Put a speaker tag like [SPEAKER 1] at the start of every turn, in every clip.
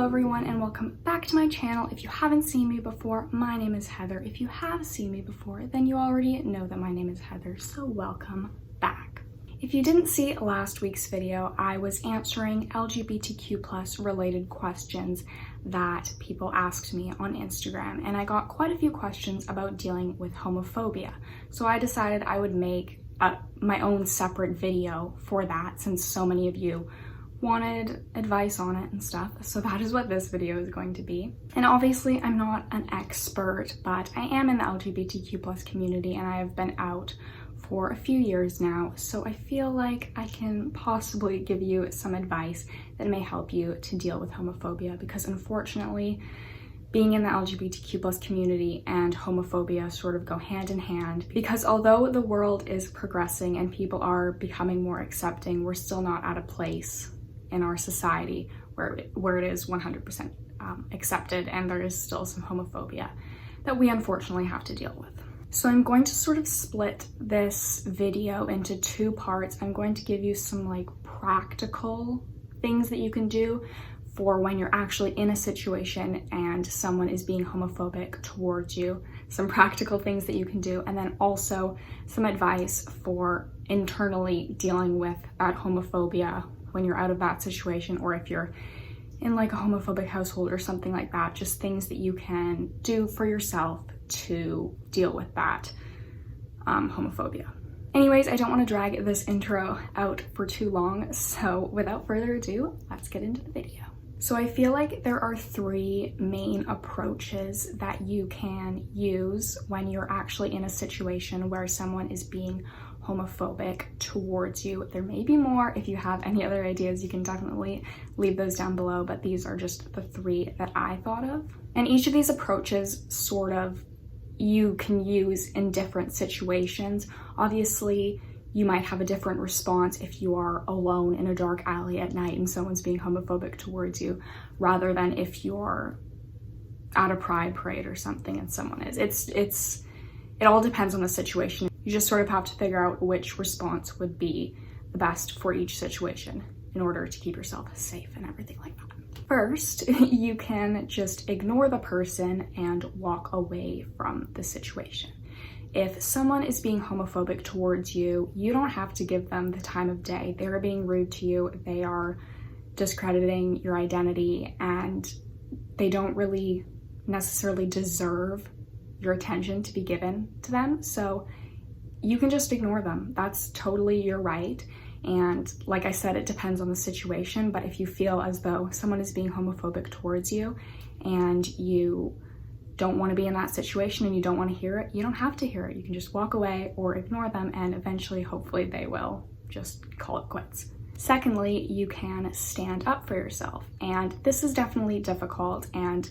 [SPEAKER 1] Hello everyone and welcome back to my channel. If you haven't seen me before, my name is Heather. If you have seen me before, then you already know that my name is Heather, so welcome back. If you didn't see last week's video, I was answering LGBTQ+ related questions that people asked me on Instagram, and I got quite a few questions about dealing with homophobia. So I decided I would make my own separate video for that, since so many of you wanted advice on it and stuff. So that is what this video is going to be. And obviously I'm not an expert, but I am in the LGBTQ+ community and I have been out for a few years now. So I feel like I can possibly give you some advice that may help you to deal with homophobia, because unfortunately being in the LGBTQ+ community and homophobia sort of go hand in hand, because although the world is progressing and people are becoming more accepting, we're still not at a place in our society where it is 100% accepted, and there is still some homophobia that we unfortunately have to deal with. So I'm going to sort of split this video into two parts. I'm going to give you some like practical things that you can do for when you're actually in a situation and someone is being homophobic towards you, some practical things that you can do, and then also some advice for internally dealing with that homophobia when you're out of that situation, or if you're in like a homophobic household or something like that, just things that you can do for yourself to deal with that homophobia. Anyways, I don't want to drag this intro out for too long, so without further ado, let's get into the video. So I feel like there are three main approaches that you can use when you're actually in a situation where someone is being homophobic towards you. There may be more. If you have any other ideas, you can definitely leave those down below, but these are just the three that I thought of. And each of these approaches sort of you can use in different situations. Obviously, you might have a different response if you are alone in a dark alley at night and someone's being homophobic towards you, rather than if you're at a pride parade or something and someone is. It all depends on the situation. You just sort of have to figure out which response would be the best for each situation in order to keep yourself safe and everything like that. First, you can just ignore the person and walk away from the situation. If someone is being homophobic towards you, you don't have to give them the time of day. They're being rude to you, they are discrediting your identity, and they don't really necessarily deserve your attention to be given to them. So you can just ignore them. That's totally your right. And like I said, it depends on the situation, but if you feel as though someone is being homophobic towards you and you don't want to be in that situation and you don't want to hear it, you don't have to hear it. You can just walk away or ignore them, and eventually, hopefully, they will just call it quits. Secondly, you can stand up for yourself. And this is definitely difficult, and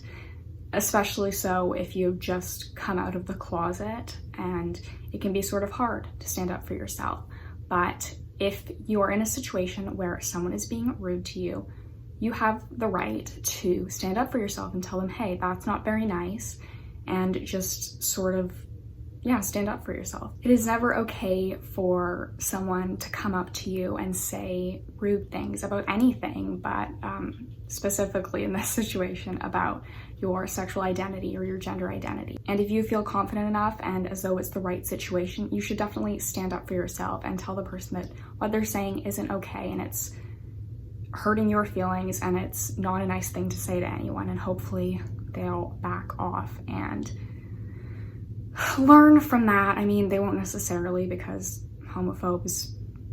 [SPEAKER 1] especially so if you've just come out of the closet, and it can be sort of hard to stand up for yourself. But if you are in a situation where someone is being rude to you, you have the right to stand up for yourself and tell them, hey, that's not very nice, and just sort of, yeah, stand up for yourself. It is never okay for someone to come up to you and say rude things about anything, but specifically in this situation about your sexual identity or your gender identity. And if you feel confident enough and as though it's the right situation, you should definitely stand up for yourself and tell the person that what they're saying isn't okay and it's hurting your feelings and it's not a nice thing to say to anyone, and hopefully they'll back off and learn from that. I mean, they won't necessarily, because homophobes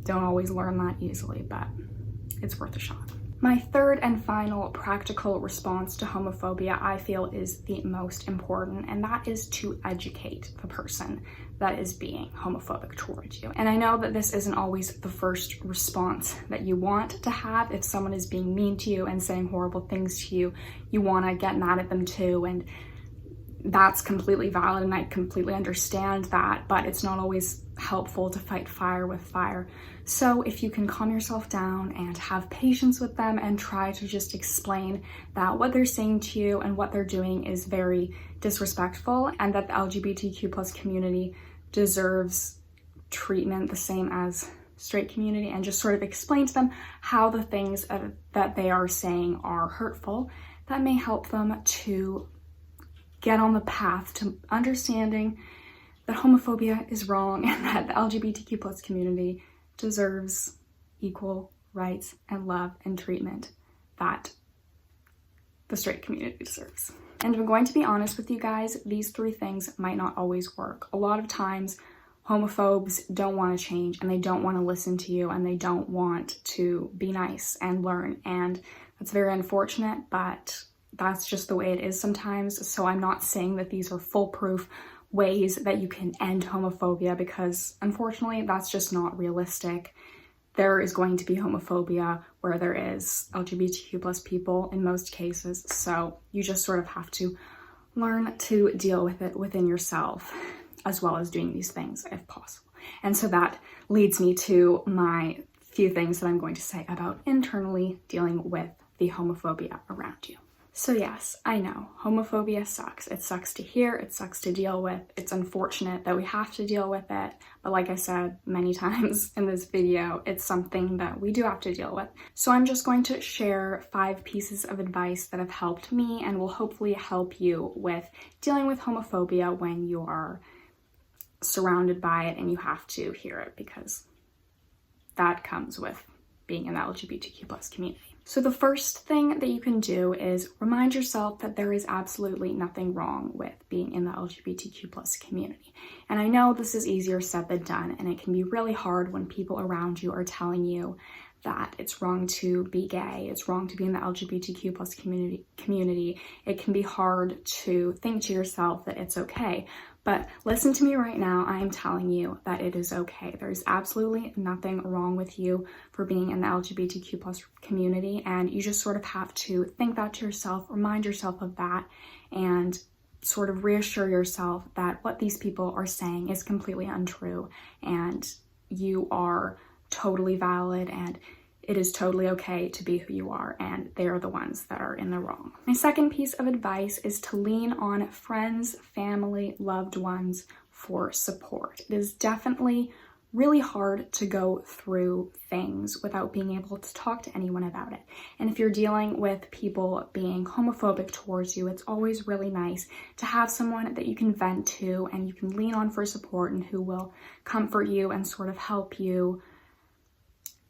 [SPEAKER 1] don't always learn that easily, but it's worth a shot. My third and final practical response to homophobia, I feel, is the most important, and that is to educate the person that is being homophobic towards you. And I know that this isn't always the first response that you want to have. If someone is being mean to you and saying horrible things to you, you want to get mad at them too, and that's completely valid, and I completely understand that, but it's not always helpful to fight fire with fire. So if you can calm yourself down and have patience with them and try to just explain that what they're saying to you and what they're doing is very disrespectful, and that the LGBTQ+ community deserves treatment the same as straight community, and just sort of explain to them how the things that they are saying are hurtful, that may help them to get on the path to understanding that homophobia is wrong and that the LGBTQ plus community deserves equal rights and love and treatment that the straight community deserves. And if I'm going to be honest with you guys, these 3 things might not always work. A lot of times, homophobes don't want to change and they don't want to listen to you and they don't want to be nice and learn. And that's very unfortunate, but that's just the way it is sometimes. So I'm not saying that these are foolproof ways that you can end homophobia, because unfortunately that's just not realistic. There is going to be homophobia where there is LGBTQ plus people in most cases. So you just sort of have to learn to deal with it within yourself, as well as doing these things if possible. And so that leads me to my few things that I'm going to say about internally dealing with the homophobia around you. So yes, I know, homophobia sucks. It sucks to hear, it sucks to deal with. It's unfortunate that we have to deal with it, but like I said many times in this video, it's something that we do have to deal with. So I'm just going to share 5 pieces of advice that have helped me and will hopefully help you with dealing with homophobia when you are surrounded by it and you have to hear it, because that comes with being in the LGBTQ plus community. So the first thing that you can do is remind yourself that there is absolutely nothing wrong with being in the LGBTQ plus community. And I know this is easier said than done, and it can be really hard when people around you are telling you that it's wrong to be gay, it's wrong to be in the LGBTQ plus community. It can be hard to think to yourself that it's okay. But listen to me right now, I am telling you that it is okay. There's absolutely nothing wrong with you for being in the LGBTQ plus community, and you just sort of have to think that to yourself, remind yourself of that, and sort of reassure yourself that what these people are saying is completely untrue, and you are totally valid, and it is totally okay to be who you are, and they are the ones that are in the wrong. My second piece of advice is to lean on friends, family, loved ones for support. It is definitely really hard to go through things without being able to talk to anyone about it. And if you're dealing with people being homophobic towards you, it's always really nice to have someone that you can vent to and you can lean on for support and who will comfort you and sort of help you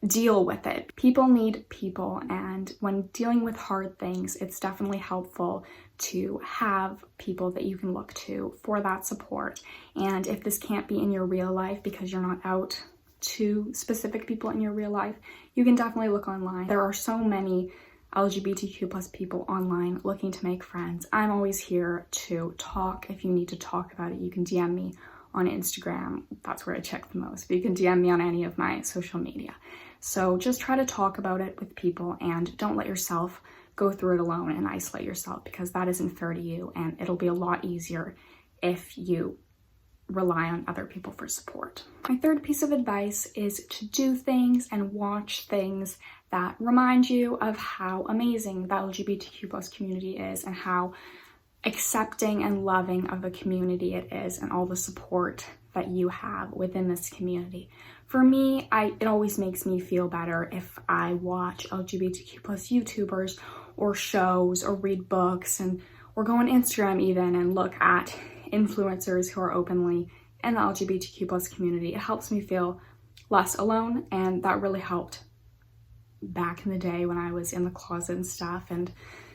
[SPEAKER 1] deal with it. People need people, and when dealing with hard things, it's definitely helpful to have people that you can look to for that support. And if this can't be in your real life because you're not out to specific people in your real life, you can definitely look online. There are so many LGBTQ plus people online looking to make friends. I'm always here to talk. If you need to talk about it, you can DM me on Instagram. That's where I check the most, but you can DM me on any of my social media. So just try to talk about it with people and don't let yourself go through it alone and isolate yourself, because that isn't fair to you, and it'll be a lot easier if you rely on other people for support. My third piece of advice is to do things and watch things that remind you of how amazing the LGBTQ plus community is and how accepting and loving of a community it is, and all the support that you have within this community. For me, it always makes me feel better if I watch LGBTQ plus YouTubers or shows or read books or go on Instagram even and look at influencers who are openly in the LGBTQ plus community. It helps me feel less alone, and that really helped back in the day when I was in the closet and stuff and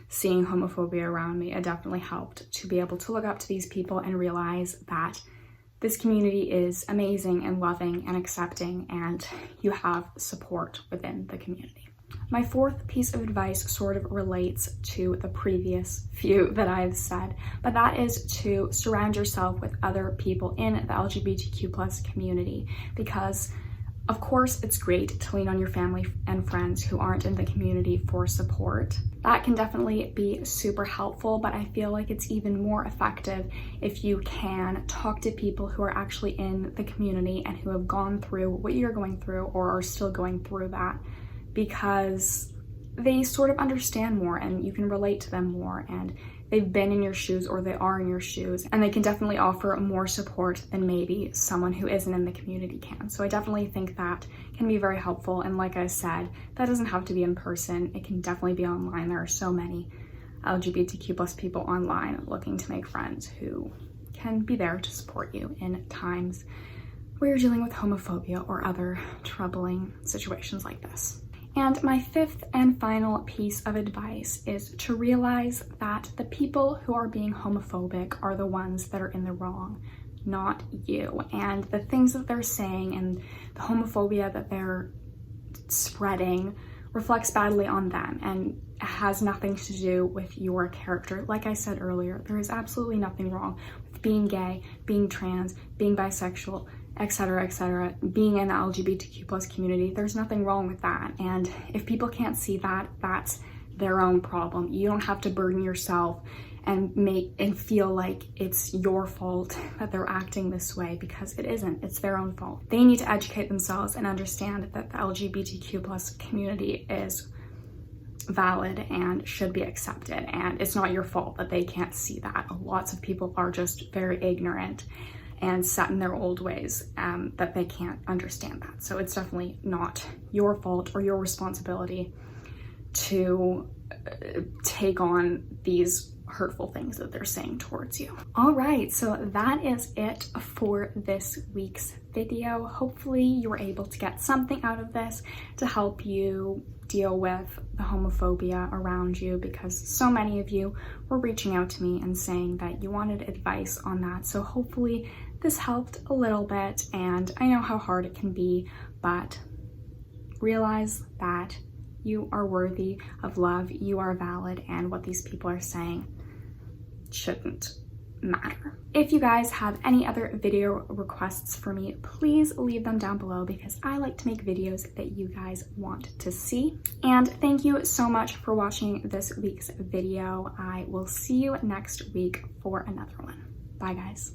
[SPEAKER 1] seeing homophobia around me. It definitely helped to be able to look up to these people and realize that this community is amazing and loving and accepting, and you have support within the community. My fourth piece of advice sort of relates to the previous few that I've said, but that is to surround yourself with other people in the LGBTQ plus community, because of course it's great to lean on your family and friends who aren't in the community for support. That can definitely be super helpful, but I feel like it's even more effective if you can talk to people who are actually in the community and who have gone through what you're going through or are still going through that, because they sort of understand more and you can relate to them more, and they've been in your shoes or they are in your shoes, and they can definitely offer more support than maybe someone who isn't in the community can. So I definitely think that can be very helpful. And like I said, that doesn't have to be in person. It can definitely be online. There are so many LGBTQ plus people online looking to make friends who can be there to support you in times where you're dealing with homophobia or other troubling situations like this. And my fifth and final piece of advice is to realize that the people who are being homophobic are the ones that are in the wrong, not you. And the things that they're saying and the homophobia that they're spreading reflects badly on them and has nothing to do with your character. Like I said earlier, there is absolutely nothing wrong with being gay, being trans, being bisexual, etc., being in the LGBTQ plus community. There's nothing wrong with that. And if people can't see that, that's their own problem. You don't have to burden yourself and feel like it's your fault that they're acting this way, because it isn't. It's their own fault. They need to educate themselves and understand that the LGBTQ plus community is valid and should be accepted, and it's not your fault that they can't see that. Lots of people are just very ignorant and set in their old ways, that they can't understand that. So it's definitely not your fault or your responsibility to take on these hurtful things that they're saying towards you. All right, so that is it for this week's video. Hopefully you were able to get something out of this to help you deal with the homophobia around you, because so many of you were reaching out to me and saying that you wanted advice on that. So hopefully this helped a little bit, and I know how hard it can be, but realize that you are worthy of love, you are valid, and what these people are saying shouldn't matter. If you guys have any other video requests for me, please leave them down below, because I like to make videos that you guys want to see. And thank you so much for watching this week's video. I will see you next week for another one. Bye guys.